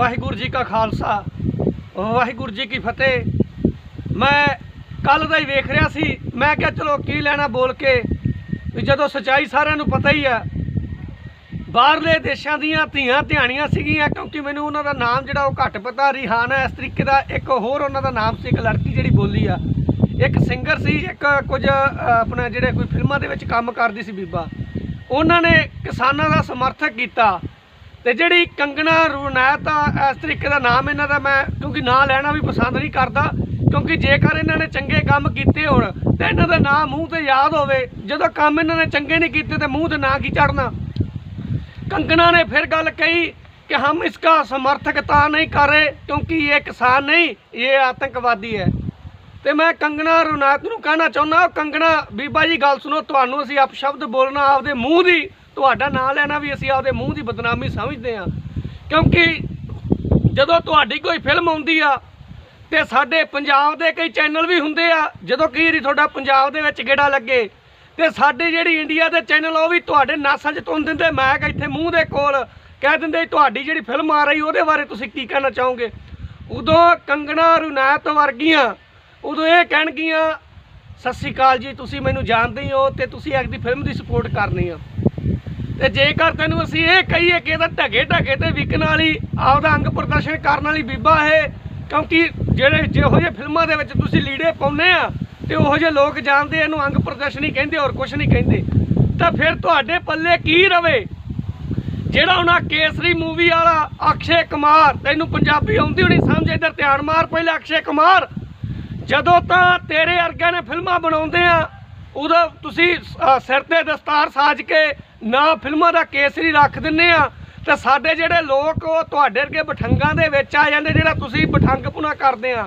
वाहिगुरू जी का खालसा वाहिगुरू जी की फतेह। मैं कल का ही वेख रहा सी, मैं क्या चलो की लेना बोल के भी जदों सच्चाई सारिਆਂ ਨੂੰ पता ही है। बाहरले देशों ਦੀਆਂ ਧੀਆਂ ਧਿਆਣੀਆਂ ਸੀਗੀਆਂ क्योंकि मैनू उन्हों का नाम जो घट पता रिहान है इस तरीके का। एक होर उन्हों का नाम से एक लड़की जी बोली आ, एक सिंगर सी, एक कुछ अपना जो कोई फिल्मों के काम करती सी बीबा, उन्होंने किसानों का समर्थक किया। तो जी कंगना रनौत इस तरीके का नाम इन्हों का मैं क्योंकि ना लेना भी पसंद नहीं करता, क्योंकि जेकर इन्होंने चंगे काम किए हो तो इन्हों का नाम मूँह से याद हो, जो काम इन्होंने चंगे नहीं किए तो मूँह से ना की चढ़ना। कंगना ने फिर गल कही कि हम इसका समर्थकता नहीं कर रहे क्योंकि ये किसान नहीं, ये आतंकवादी है। तो मैं कंगना रनौत को कहना चाहुंदा, कंगना बीबा जी गल सुनो, तुहानूं असीं अपशब्द बोलना आपदे मूँह दी, तुहाडा नाम लेना भी असीं आपदे मूँह दी बदनामी समझदे हां। क्योंकि जदों तुहाडी कोई फिल्म आउंदी आ ते साडे पंजाब दे कई चैनल भी हुंदे आ, जदों कई वारी तुहाडा पंजाब दे विच गेड़ा लगे तो साडे जिहड़ी इंडिया के चैनल वो भी तुहाडे नासां च तुन दिंदे, मैक इत्थे मूँह दे कोल कह दिंदे तुहाडी जिहड़ी फिल्म आ रही उहदे बारे तुसीं की कहना चाहोगे। उदों कंगना रनौत वर्गियां उदों ये कहणगियां सत श्री अकाल जी, तुसीं मैनूं जाणदे हो ते तुसीं एक दी फिल्म की सपोर्ट करनी आ। ते जेकर तैनूं असीं ये कहीए कि ढगे ढगे ते विकण वाली आपदा अंग प्रदर्शन करन वाली बीबा है, क्योंकि जिहड़े जिहो जिहे फिल्मां दे विच तुसीं लीड़े पाउने आ ते उहो जे लोग जानते इहनूं अंग प्रदर्शन ही कहंदे और कुछ नहीं कहंदे, तो फिर तुहाडे पल्ले की रवे। जिहड़ा हुण केसरी मूवी वाला अक्षय कुमार, तैनूं पंजाबी आउंदी होनी समझ, इधर ध्यान मार पहले। अक्षय कुमार जदों तां तेरे वर्गिਆਂ ने फिल्मां बनाउंदे आ उदों तुसीं सिर ते दस्तार साज के ना फिल्मां दा केसरी रख दिंदे आ, ते साडे जिहड़े लोक वो तुहाडे वर्गे बठंगां दे विच आ जांदे, जिहड़ा तुसीं बठंगपुना करदे आ।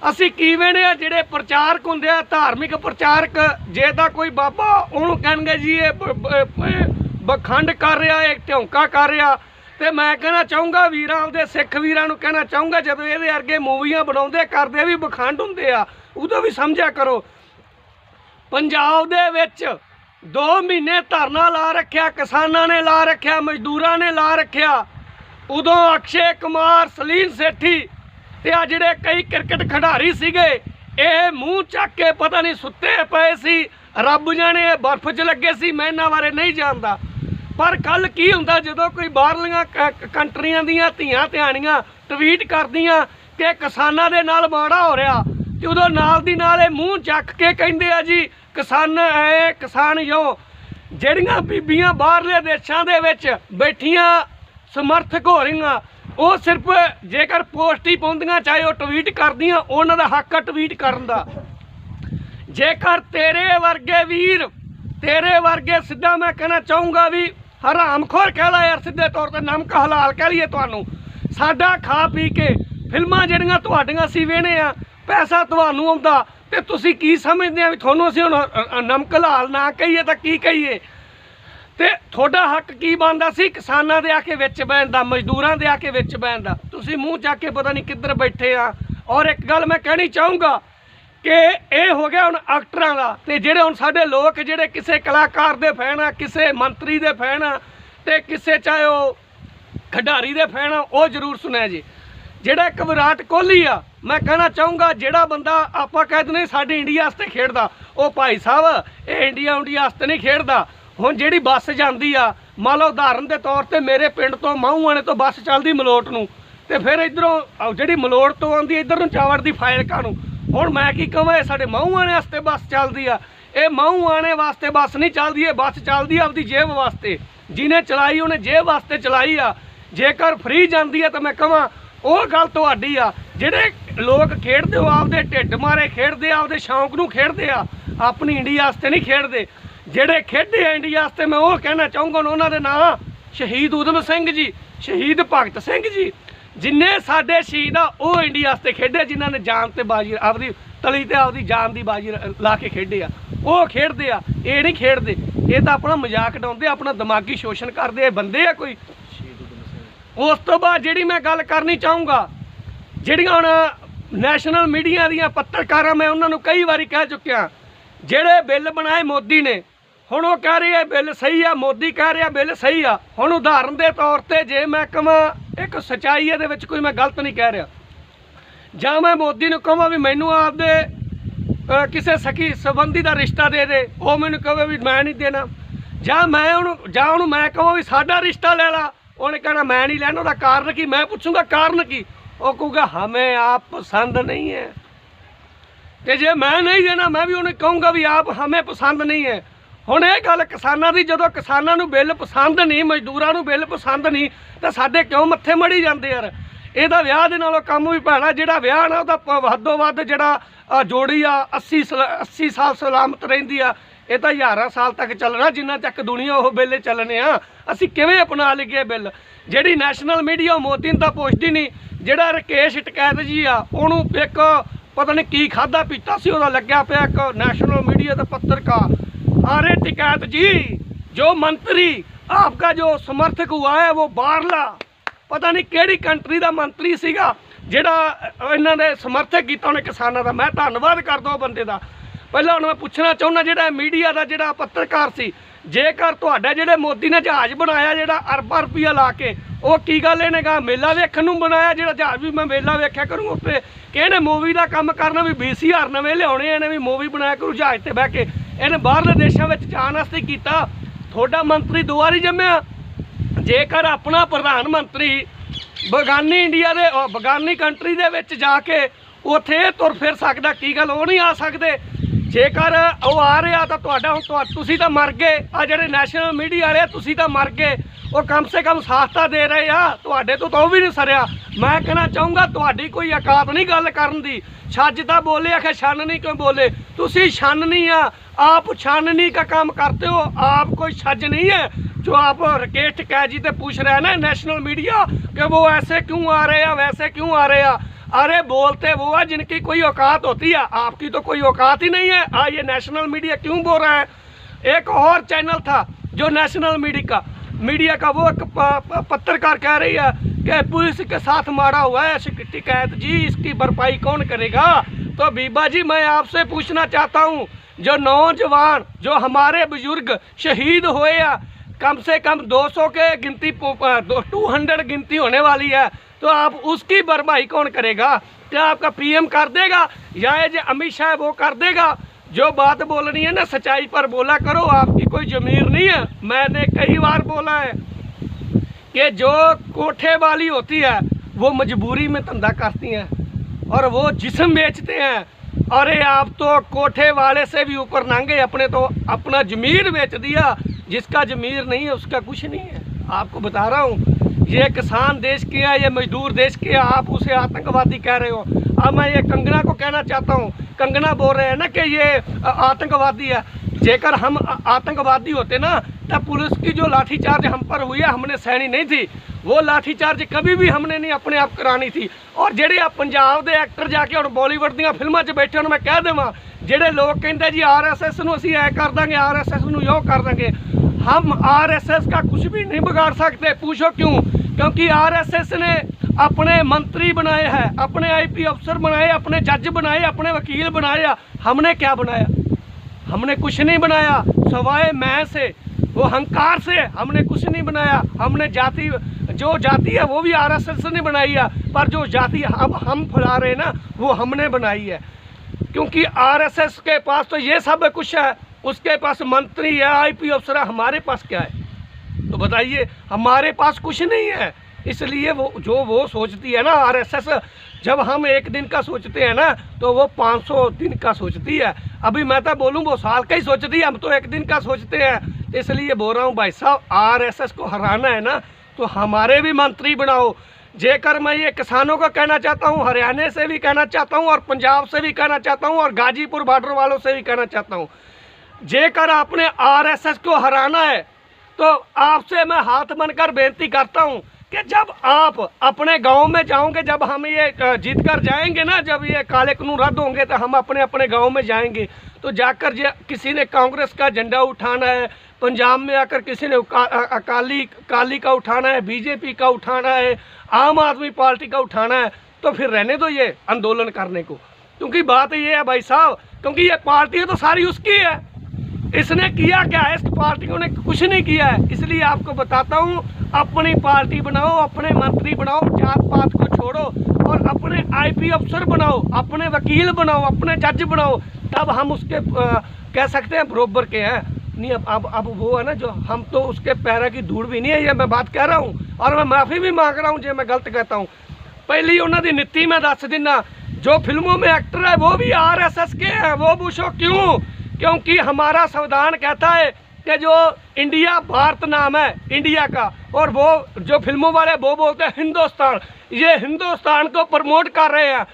असी किवें ने जिहड़े प्रचारक हुंदे आ, धार्मिक प्रचारक, जे तां कोई बाबा उहनूं कहणगे जी ये बखंड कर रहा है, ढौंका कर रहा, तो मैं कहना चाहूँगा वीरां आपदे सिख वीरां नूं कहना चाहूँगा जदों इहदे वर्गे मूवियां बनाउंदे करदे भी बखंड हुंदे आ, उदों भी समझिया करो। पंजाब दे विच 2 महीने धरना ला रखिया, किसानां ने ला रखिया, मजदूरां ने ला रखिया। उदों अक्षय कुमार, सलील सेठी ते आ जिहड़े कई क्रिकेट खिडारी सीगे ये मूँह चक के पता नहीं सुत्ते पे सी, रब जाने बर्फ च लगे सी, मैं इन्हां बारे नहीं जानता। पर कल की हुंदा जदों कोई बाहरलियां कंट्रियां दियां धीआं धयाणियां ट्वीट करदियां कि किसानां दे नाल माड़ा हो रहा, ते उदों नाल दी नाल मूँह चक के कहिंदे आ जी किसान है किसान यो। जिहड़ियां बीबियां बाहरले देशां दे विच बैठियां समर्थक हो रहीआं, वो सिर्फ जेकर पोस्ट ही पाउंदियां, चाहे वो ट्वीट करदियां, उन्हां दा हक ट्वीट करन दा। जेकर तेरे वर्गे वीर, तेरे वर्गे सीधा मैं कहना चाहूँगा भी हरामखोर कह ला यार, सीधे तौर पर नमक हलाल कह लीए तुहानूं, साडा खा पी के फिल्मां जिहड़ियां तुहाडीआं असीं वेखने आ, पैसा तुहानूं आउंदा ते तुसीं की समझदे आ भी तुहानूं असीं हुण नमक हलाल ना कहीए तां की कहीए। ते थोड़ा हक की बनता सी किसानां दे आके विच बैठण दा, मजदूरां दे आके विच बैठण दा, तुसीं मूँह चक के पता नहीं किधर बैठे आ। और एक गल मैं कहनी चाहूँगा कि ये हो गया हुण एक्टरां दा, ते जिहड़े हुण साडे लोक जिहड़े किसे कलाकार दे फैन आ, किसे मंत्री दे फैन आ, ते किसे चाहे वो खिडारी दे फैन आ, वो जरूर सुनिया जी। जिहड़ा एक विराट कोहली आ, मैं कहना चाहूँगा जिहड़ा बंदा आपां कह दिंदे साडे इंडिया वास्ते खेडदा, वो भाई साहब ये इंडिया वास्ते नहीं खेडदा। हुण जिहड़ी बस जांदी आ, मान लो उदाहरण के तौर पर मेरे पिंड तो माहूआणे तो बस चलदी मलोट नूं, ते फिर इधरों जिहड़ी मलोट तो आउंदी इधर नूं चावड़दी फाइलका नूं। हुण मैं की कहां साडे माहूआणे वास्ते बस चलदी आ, ये माहूआणे वास्ते बस नहीं चलदी, है बस चलदी आपदी जेब वास्ते, जिन्हें चलाई उन्हें जेब वास्ते चलाई आ। जेकर फ्री जाती है तो मैं कहां वो गल तुहाडी आ। जिहड़े लोग खेडदे हो आपदे ढिड मारे खेडदे, आपदे शौक नूं खेडदे आ, अपनी इंडिया वास्ते नहीं खेडदे। जिहड़े खेडे इंडिया वास्ते मैं वो कहना चाहूँगा उन्हों के नाम शहीद उधम सिंह जी, शहीद भगत सिंह जी, जिन्हें साडे शहीद आ वो इंडिया वास्ते खेडे, जिन्हों ने जान ते बाजी आपदी तली ते आपदी जान की बाजी ला के खेडे आ, वो खेडदे आ, ये नहीं खेडदे। ये तो अपना मजाक उड़ाउंदे, अपना दिमागी शोषण करदे बंदे आ कोई। उस तो बाद जिहड़ी मैं गल करनी चाहूँगा, जिहड़ियां हुण नैशनल मीडिया दीयां पत्रकारां, मैं उन्होंने कई बारी कह चुकिया, जिहड़े बिल बनाए मोदी ने, ਹੁਣ ਉਹ कह रही है बिल सही है, मोदी कह रहा बिल सही आ। ਹੁਣ उदाहरण के तौर पर जे मैं कहां एक सच्चाई ये कोई मैं गलत नहीं कह रहा, ਜਾਂ मैं मोदी ਨੂੰ ਕਹਾਂ भी मैनू आपदे किसी सखी संबंधी का रिश्ता दे दे, वो मैनू कहे भी मैं नहीं देना, ਜਾਂ मैं कहां भी साडा रिश्ता ले ला, उन्हें कहना मैं नहीं लेना, उसका कारण की, मैं पूछूंगा कारण की, वो कहूँगा हमें आप पसंद नहीं है। तो जे मैं नहीं देना मैं भी उन्हें कहूँगा भी आप हमें पसंद नहीं है। ਹੁਣ ਇਹ ਗੱਲ ਕਿਸਾਨਾਂ ਦੀ, ਜਦੋਂ ਕਿਸਾਨਾਂ ਨੂੰ ਬਿੱਲ ਪਸੰਦ ਨਹੀਂ, ਮਜ਼ਦੂਰਾਂ ਨੂੰ ਬਿੱਲ ਪਸੰਦ ਨਹੀਂ, ਤਾਂ ਸਾਡੇ ਕਿਉਂ ਮੱਥੇ ਮੜੀ ਜਾਂਦੇ ਯਾਰ। ਇਹਦਾ ਵਿਆਹ ਦੇ ਨਾਲੋਂ ਕੰਮ ਵੀ ਭੈਣਾ, ਜਿਹੜਾ ਵਿਆਹ ਨਾ ਉਹਦਾ ਵੱਧੋ ਵੱਧ ਜਿਹੜਾ ਜੋੜੀ ਆ 80 ਸਾਲ ਸਲਾਮਤ ਰਹਿੰਦੀ ਆ। ਇਹ ਤਾਂ ਹਜ਼ਾਰਾਂ ਸਾਲ ਤੱਕ ਚੱਲਣਾ, ਜਿੰਨਾ ਤੱਕ ਦੁਨੀਆ ਉਹ ਬਿੱਲ ਚੱਲਣੇ ਆ। ਅਸੀਂ ਕਿਵੇਂ ਅਪਣਾ ਲਈਏ ਬਿੱਲ? ਜਿਹੜੀ ਨੈਸ਼ਨਲ ਮੀਡੀਆ ਮੋਦੀ ਨੂੰ ਤਾਂ ਪੁੱਛਦੀ ਨਹੀਂ, ਜਿਹੜਾ ਰਕੇਸ਼ ਟਕੈਤ ਜੀ ਆ ਉਹਨੂੰ ਇੱਕ ਪਤਾ ਨਹੀਂ ਕੀ ਖਾਦਾ ਪੀਤਾ ਸੀ, ਉਹਦਾ ਲੱਗਿਆ ਪਿਆ ਇੱਕ ਨੈਸ਼ਨਲ मीडिया का पत्रकार। अरे टिकैत जी, जो मंत्री आपका जो समर्थक हुआ है वो बाहरला पता नहीं केड़ी कंट्री का मंत्री सीगा जिहड़ा इन्हां दे समर्थक कीता उन्हें किसानां दा। मैं धन्नवाद करदा बंदे दा। पहला हुण मैं पुछना चाहुंदा जिहड़ा मीडिया का जिहड़ा पत्रकार सी, जेकर तुहाडा जिहड़े मोदी ने जहाज बनाया जिहड़ा अरबां रुपया ला के, वो की गल इहने कहा मेला वेखण नूं बनाया, जिहड़ा जहाज भी मैं मेला वेख्या करूँ उत्ते किहने मूवी का काम करना भी 20,000 नवें लियाउणे, इहने भी मूवी बनाया करूँ जहाज ते बह के, इहने बाहरले देशों में जाण वास्ते कीता। थोड़ा मंत्री दो वारी जम्मिया, जेकर अपना प्रधानमंत्री बगानी इंडिया दे बगानी कंट्री दे विच जाके उत्थे तुर फिर सकदा, की गल वो नहीं आ सकदे? जेकर वो आ रहा तो तुहाडा तुसीं तां मर गए, आ जिहड़े नैशनल मीडिया वाले तुसीं तां मर गए, वो कम से कम साथ तां दे रहे आ, तुहाडे तो भी नहीं सरिया। मैं कहना चाहूँगा तुहाडी कोई औकात नहीं गल करन दी, छज तां बोले आखे छाननी क्यों बोले? तुसीं छाननी आ, आप छाननी का काम करते हो, आप कोई छज नहीं है जो आप रकेश टिकैत जी से पूछ रहे हैं ना नेशनल मीडिया कि वो ऐसे क्यों आ रहे हैं वैसे क्यों आ रहे हैं। अरे बोलते वो है जिनकी कोई औकात होती है, आपकी तो कोई औकात ही नहीं है। ये नेशनल मीडिया क्यों बोल रहा है? एक और चैनल था जो नेशनल मीडिया का वो एक पत्रकार कह रही है कि पुलिस के साथ मारा हुआ है टिकैत जी, इसकी भरपाई कौन करेगा? तो बीबा जी मैं आपसे पूछना चाहता हूँ, जो नौजवान जो हमारे बुजुर्ग शहीद हुए हैं, कम से कम 200 के गिनती 200 गिनती होने वाली है, तो आप उसकी भरपाई कौन करेगा? क्या आपका पीएम कर देगा या ये जो अमित शाह वो कर देगा? जो बात बोलनी है ना सच्चाई पर बोला करो, आपकी कोई ज़मीर नहीं है। मैंने कई बार बोला है कि जो कोठे वाली होती है वो मजबूरी में धंधा करती हैं और वो जिस्म बेचते हैं। अरे आप तो कोठे वाले से भी ऊपर नांगे, अपने तो अपना ज़मीर बेच दिया। जिसका ज़मीर नहीं है उसका कुछ नहीं है। आपको बता रहा हूँ, ये किसान देश के है, ये मजदूर देश के है, आप उसे आतंकवादी कह रहे हो। अब मैं ये कंगना को कहना चाहता हूँ, कंगना बोल रहे हैं ना कि ये आतंकवादी है। जेकर हम आतंकवादी होते ना तब पुलिस की जो लाठीचार्ज हम पर हुई है हमने सहनी नहीं थी, वो लाठीचार्ज कभी भी हमने नहीं अपने आप करानी थी। और जेडे आप पंजाब के एक्टर जाके और बॉलीवुड दी फिल्मों च बैठे मैं कह देवां, जेडे लोग कहते जी RSS नूं असीं ऐ कर देंगे, RSS नूं यो कर देंगे, हम RSS का कुछ भी नहीं बिगाड़ सकते। पूछो क्यों? क्योंकि RSS ने अपने मंत्री बनाए हैं, अपने IP अफसर बनाए, अपने जज बनाए, अपने वकील बनाए। हमने क्या बनाया? हमने कुछ नहीं बनाया सवाए मैं से, वो अहंकार से हमने कुछ नहीं बनाया। हमने जाति जो जाति है वो भी RSS ने बनाई है, पर जो जाति अब हम फैला रहे हैं ना वो हमने बनाई है। क्योंकि RSS के पास तो ये सब कुछ है, उसके पास मंत्री है, IP अफसर है, हमारे पास क्या है? तो बताइए, हमारे पास कुछ नहीं है। इसलिए वो सोचती है ना RSS, जब हम एक दिन का सोचते हैं ना तो वो 500 दिन का सोचती है। अभी मैं तो बोलूँ वो साल का ही सोचती है, हम तो एक दिन का सोचते हैं। इसलिए बोल रहा हूँ भाई साहब, RSS को हराना है ना तो हमारे भी मंत्री बनाओ। जेकर मैं ये किसानों को कहना चाहता हूँ, हरियाणा से भी कहना चाहता हूँ और पंजाब से भी कहना चाहता हूँ और गाजीपुर बॉर्डर वालों से भी कहना चाहता हूँ, जेकर आपने RSS को हराना है तो आपसे मैं हाथ बनकर बेनती करता हूँ कि जब आप अपने गांव में जाओगे, जब हम ये जीत कर जाएंगे ना, जब ये काले कानून रद्द होंगे तो हम अपने अपने गांव में जाएंगे, तो जाकर किसी ने कांग्रेस का झंडा उठाना है, पंजाब में आकर किसी ने अकाली का उठाना है, BJP का उठाना है, आम आदमी पार्टी का उठाना है, तो फिर रहने दो ये आंदोलन करने को। क्योंकि बात ये है भाई साहब, क्योंकि ये पार्टी तो सारी उसकी है, इसने किया क्या है? इस पार्टियों ने कुछ नहीं किया है। इसलिए आपको बताता हूँ, अपनी पार्टी बनाओ, अपने मंत्री बनाओ, जात पात को छोड़ो और अपने आईपी अफसर बनाओ, अपने वकील बनाओ, अपने जज बनाओ, तब हम उसके कह सकते हैं बरोबर के हैं। नहीं अब वो है ना, जो हम तो उसके पैरों की धूड़ भी नहीं है, ये मैं बात कह रहा हूँ और मैं माफ़ी भी मांग रहा हूँ जो मैं गलत कहता हूँ। पहली उन्होंने नीति में दस देना, जो फिल्मों में एक्टर है वो भी RSS के हैं। वो पूछो क्यों? क्योंकि हमारा संविधान कहता है कि जो इंडिया भारत नाम है इंडिया का, और वो जो फिल्मों वाले वो बोलते हैं हिंदुस्तान। ये हिंदुस्तान को प्रमोट कर रहे हैं,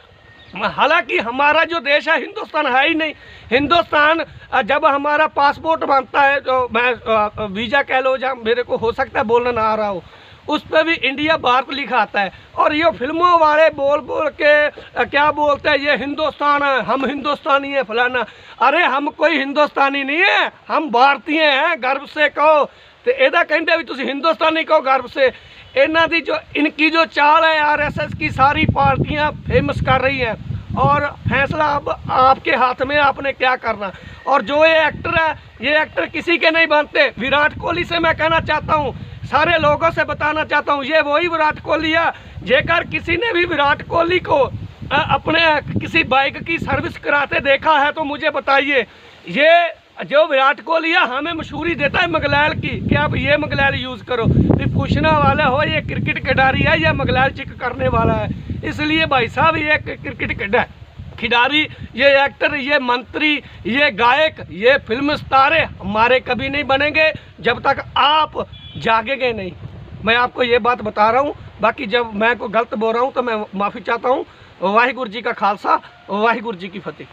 हालांकि हमारा जो देश है हिंदुस्तान है ही नहीं। हिंदुस्तान जब हमारा पासपोर्ट बनता है, तो मैं वीज़ा कह लो, जहाँ मेरे को हो सकता है बोलना ना आ रहा हो, उस पर भी इंडिया भारत लिखा आता है। और ये फिल्मों वाले बोल बोल के क्या बोलते हैं, ये हिंदुस्तान है, हम हिंदुस्तानी है फलाना। अरे हम कोई हिंदुस्तानी नहीं है, हम भारतीय हैं, गर्व से कहो। तो एदा कहते भी तुम हिंदुस्तानी कहो गर्व से। इनकी जो चाल है RSS की, सारी पार्टियां फेमस कर रही हैं और फैसला अब आपके हाथ में, आपने क्या करना। और जो ये एक्टर है, ये एक्टर किसी के नहीं बनते। विराट कोहली से मैं कहना चाहता हूँ, सारे लोगों से बताना चाहता हूँ, ये वही विराट कोहली है। जेकर किसी ने भी विराट कोहली को अपने किसी बाइक की सर्विस कराते देखा है तो मुझे बताइए। ये जो विराट कोहली है हमें मशहूरी देता है मगलैल की कि आप ये मगलैल यूज़ करो, फिर पूछने वाला हो ये क्रिकेट खिलाड़ी है या मगलैल चिक करने वाला है। इसलिए भाई साहब, ये क्रिकेट खिलाड़ी, ये एक्टर, ये मंत्री, ये गायक, ये फिल्म सितारे हमारे कभी नहीं बनेंगे जब तक आप जागेंगे नहीं। मैं आपको ये बात बता रहा हूँ। बाकी जब मैं को गलत बोल रहा हूँ तो मैं माफ़ी चाहता हूँ। वाहिगुरु जी का खालसा, वाहिगुरु जी की फतेह।